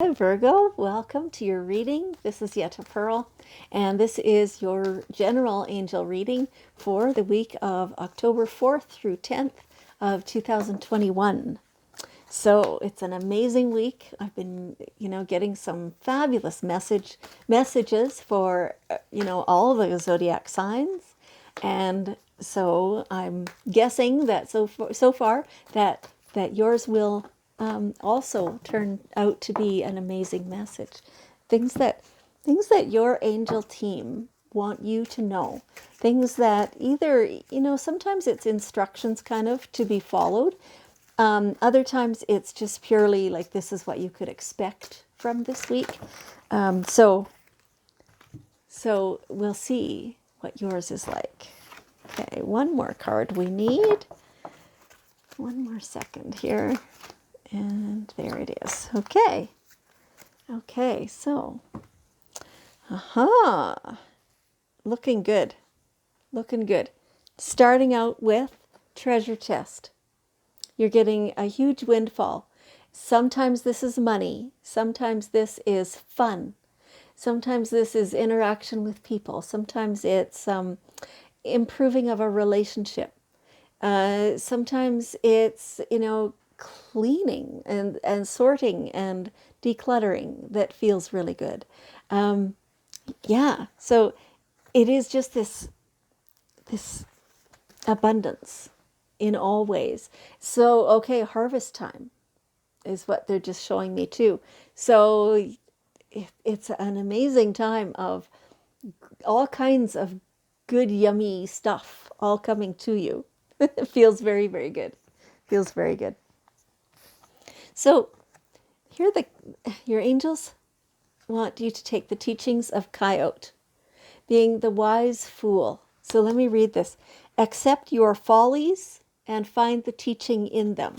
Hi Virgo, welcome to your reading. This is Yetta Pearl, and this is your general angel reading for the week of October 4th through 10th of 2021. So it's an amazing week. I've been, getting some fabulous messages for, all the zodiac signs, and so I'm guessing that so far that yours will also turn out to be an amazing message. Things that things that your angel team want you to know. Things that either, sometimes it's instructions kind of to be followed. Other times it's just purely like this is what you could expect from this week. So we'll see what yours is like. Okay, one more card we need. One more second here. And there it is. Okay. Okay, so. Looking good. Looking good. Starting out with treasure chest. You're getting a huge windfall. Sometimes this is money. Sometimes this is fun. Sometimes this is interaction with people. Sometimes it's improving of a relationship. Sometimes it's, cleaning and sorting and decluttering that feels really good. Yeah, so it is just this abundance in all ways. So, okay, harvest time is what they're just showing me too. So it's an amazing time of all kinds of good, yummy stuff all coming to you. It feels very, very good. Feels very good. So here your angels want you to take the teachings of Coyote, being the wise fool. So let me read this. Accept your follies and find the teaching in them.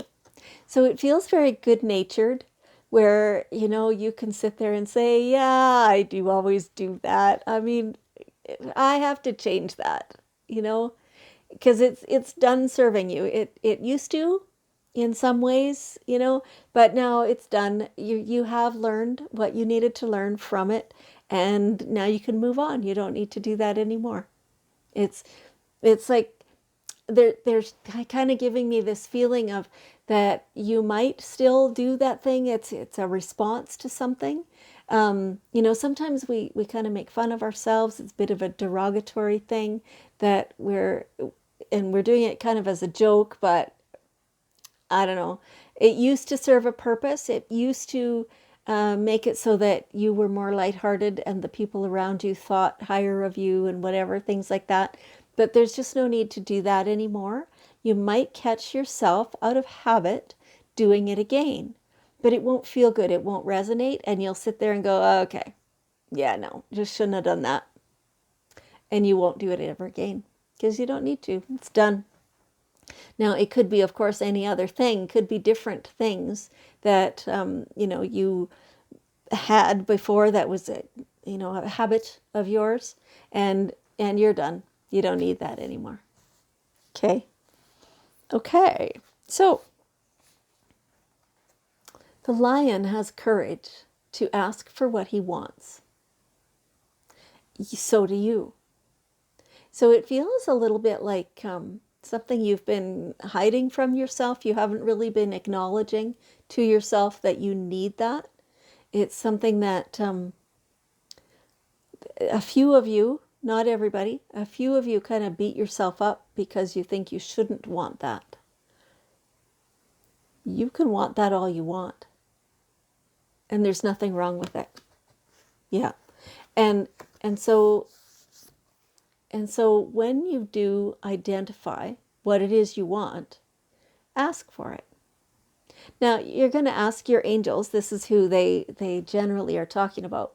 So it feels very good-natured, where, you can sit there and say, yeah, I do always do that. I mean, I have to change that, because it's done serving you. It used to in some ways, but now it's done. You have learned what you needed to learn from it, and now you can move on. You don't need to do that anymore. It's it's like there's kind of giving me this feeling of that you might still do that thing. It's a response to something. Sometimes we kind of make fun of ourselves. It's a bit of a derogatory thing that we're doing it kind of as a joke, but I don't know. It used to serve a purpose. It used to make it so that you were more lighthearted and the people around you thought higher of you and whatever, things like that. But there's just no need to do that anymore. You might catch yourself out of habit doing it again, but it won't feel good. It won't resonate. And you'll sit there and go, oh, okay, yeah, no, just shouldn't have done that. And you won't do it ever again because you don't need to. It's done. Now, it could be, of course, any other thing, could be different things that, you had before that was a habit of yours, and you're done. You don't need that anymore. Okay. Okay. So the lion has courage to ask for what he wants. So do you. So it feels a little bit like something you've been hiding from yourself. You haven't really been acknowledging to yourself that you need that. It's something that a few of you, not everybody, a few of you kind of beat yourself up because you think you shouldn't want that. You can want that all you want. And there's nothing wrong with it. Yeah. And and so and so when you do identify what it is you want, ask for it. Now, you're going to ask your angels. This is who they generally are talking about.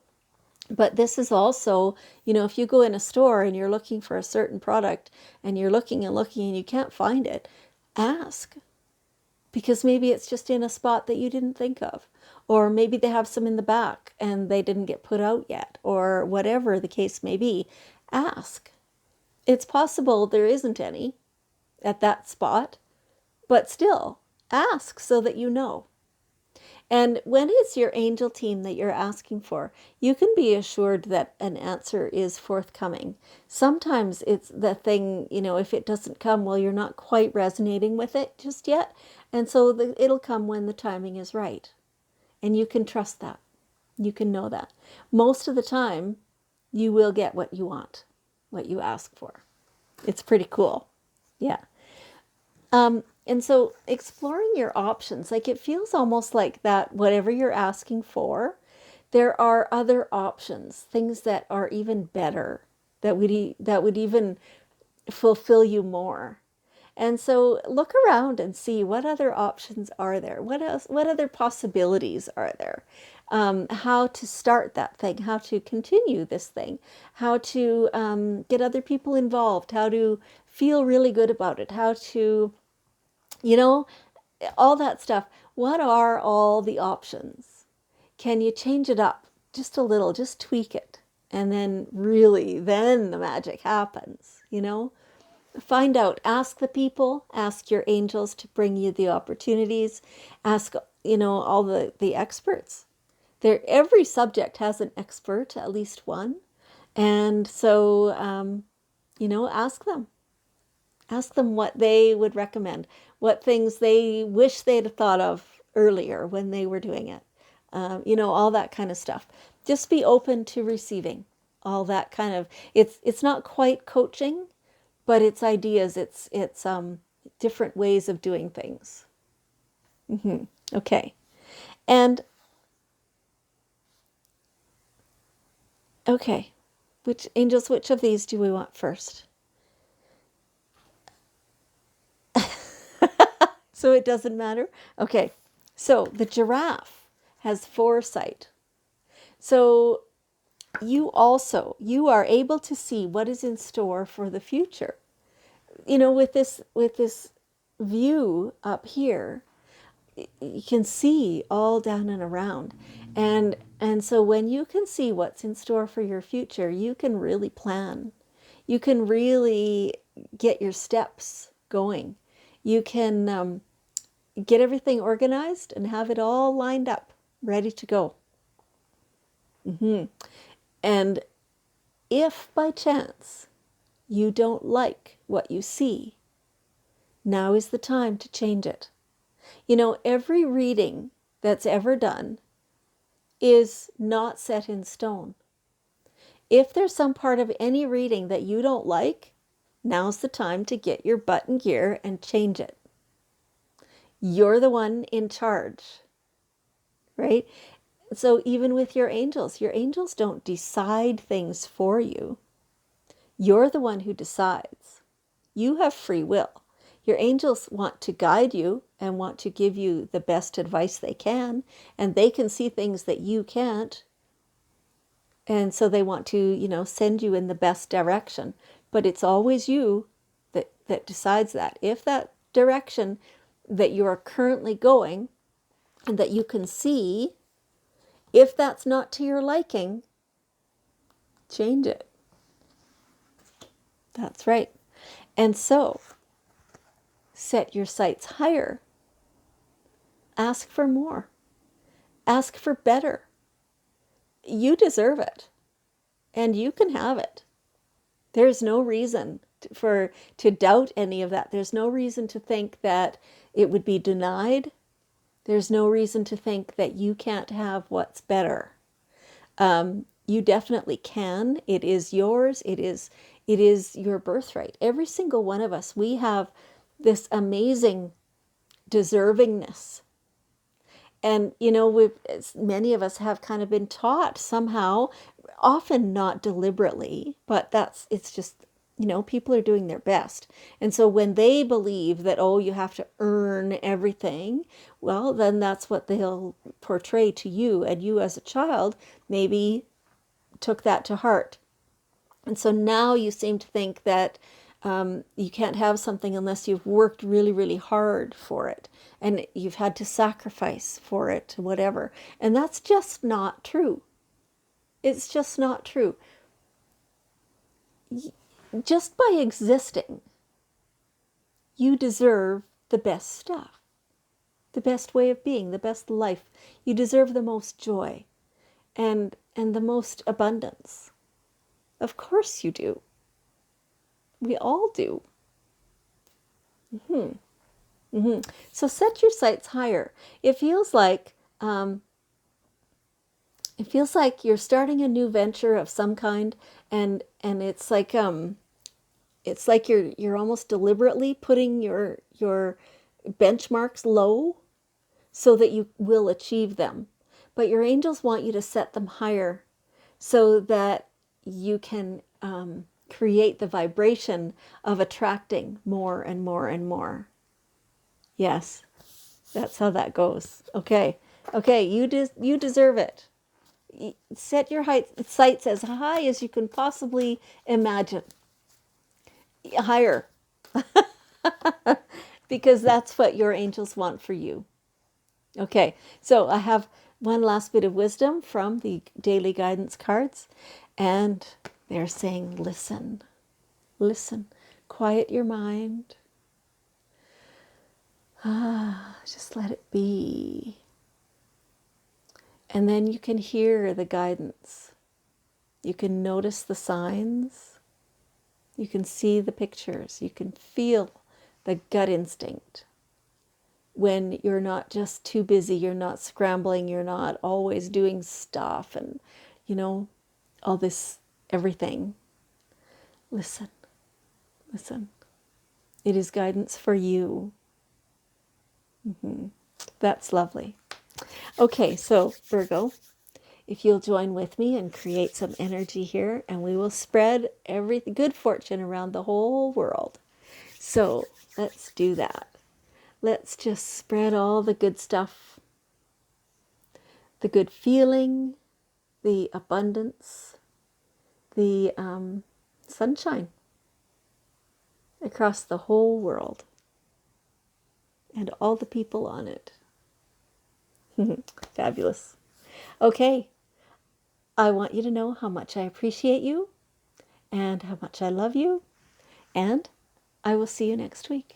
But this is also, if you go in a store and you're looking for a certain product and you're looking and looking and you can't find it, ask. Because maybe it's just in a spot that you didn't think of. Or maybe they have some in the back and they didn't get put out yet. Or whatever the case may be, ask. It's possible there isn't any at that spot, but still, ask so that you know. And when it's your angel team that you're asking for, you can be assured that an answer is forthcoming. Sometimes it's the thing, if it doesn't come, well, you're not quite resonating with it just yet. And so it'll come when the timing is right. And you can trust that. You can know that. Most of the time, you will get what you want, what you ask for. It's pretty cool. Yeah. And so exploring your options, like it feels almost like that, whatever you're asking for, there are other options, things that are even better, that would even fulfill you more. And so look around and see what other options are there. What else? What other possibilities are there? How to start that thing? How to continue this thing? How to get other people involved? How to feel really good about it? How to, you know, all that stuff. What are all the options? Can you change it up just a little? Just tweak it, and then then the magic happens. Find out, ask the people, ask your angels to bring you the opportunities, ask, all the experts. Every subject has an expert, at least one. And so, ask them what they would recommend, what things they wish they'd thought of earlier when they were doing it. All that kind of stuff. Just be open to receiving all that kind of, it's not quite coaching, but it's ideas, it's different ways of doing things. Okay. And okay, which of these do we want first? So it doesn't matter. Okay. So the giraffe has foresight. So you are able to see what is in store for the future. With this view up here, you can see all down and around. And so when you can see what's in store for your future, you can really plan. You can really get your steps going. You can get everything organized and have it all lined up, ready to go. And if by chance you don't like what you see, now is the time to change it. Every reading that's ever done is not set in stone. If there's some part of any reading that you don't like, now's the time to get your butt in gear and change it. You're the one in charge, right? So even with your angels don't decide things for you. You're the one who decides. You have free will. Your angels want to guide you and want to give you the best advice they can, and they can see things that you can't. And so they want to, send you in the best direction. But it's always you that decides that. If that direction that you are currently going and that you can see, if that's not to your liking, change it. That's right. And so set your sights higher. Ask for more. Ask for better. You deserve it. And you can have it. There's no reason to doubt any of that. There's no reason to think that it would be denied. There's no reason to think that you can't have what's better. You definitely can. It is yours. It is your birthright. Every single one of us, we have this amazing deservingness. And, many of us have kind of been taught somehow, often not deliberately, but it's just, people are doing their best. And so when they believe that, oh, you have to earn everything, well, then that's what they'll portray to you. And you as a child maybe took that to heart. And so now you seem to think that you can't have something unless you've worked really, really hard for it and you've had to sacrifice for it, whatever. And that's just not true. It's just not true. Just by existing, you deserve the best stuff. the best way of being, the best life. You deserve the most joy and the most abundance. Of course you do. We all do. So set your sights higher. It feels like you're starting a new venture of some kind, and it's like you're almost deliberately putting your benchmarks low so that you will achieve them. But your angels want you to set them higher so that you can create the vibration of attracting more and more and more. Yes, that's how that goes. Okay, you deserve it. Set your sights as high as you can possibly imagine. Higher. Because that's what your angels want for you. Okay, so I have one last bit of wisdom from the daily guidance cards, and they're saying, listen, listen, quiet your mind. Just let it be. And then you can hear the guidance. You can notice the signs. You can see the pictures. You can feel the gut instinct. When you're not just too busy, you're not scrambling, you're not always doing stuff and, all this, everything. Listen, listen. It is guidance for you. That's lovely. Okay, so Virgo, if you'll join with me and create some energy here, and we will spread every good fortune around the whole world. So let's do that. Let's just spread all the good stuff, the good feeling, the abundance, the sunshine across the whole world and all the people on it. Fabulous. Okay, I want you to know how much I appreciate you and how much I love you, and I will see you next week.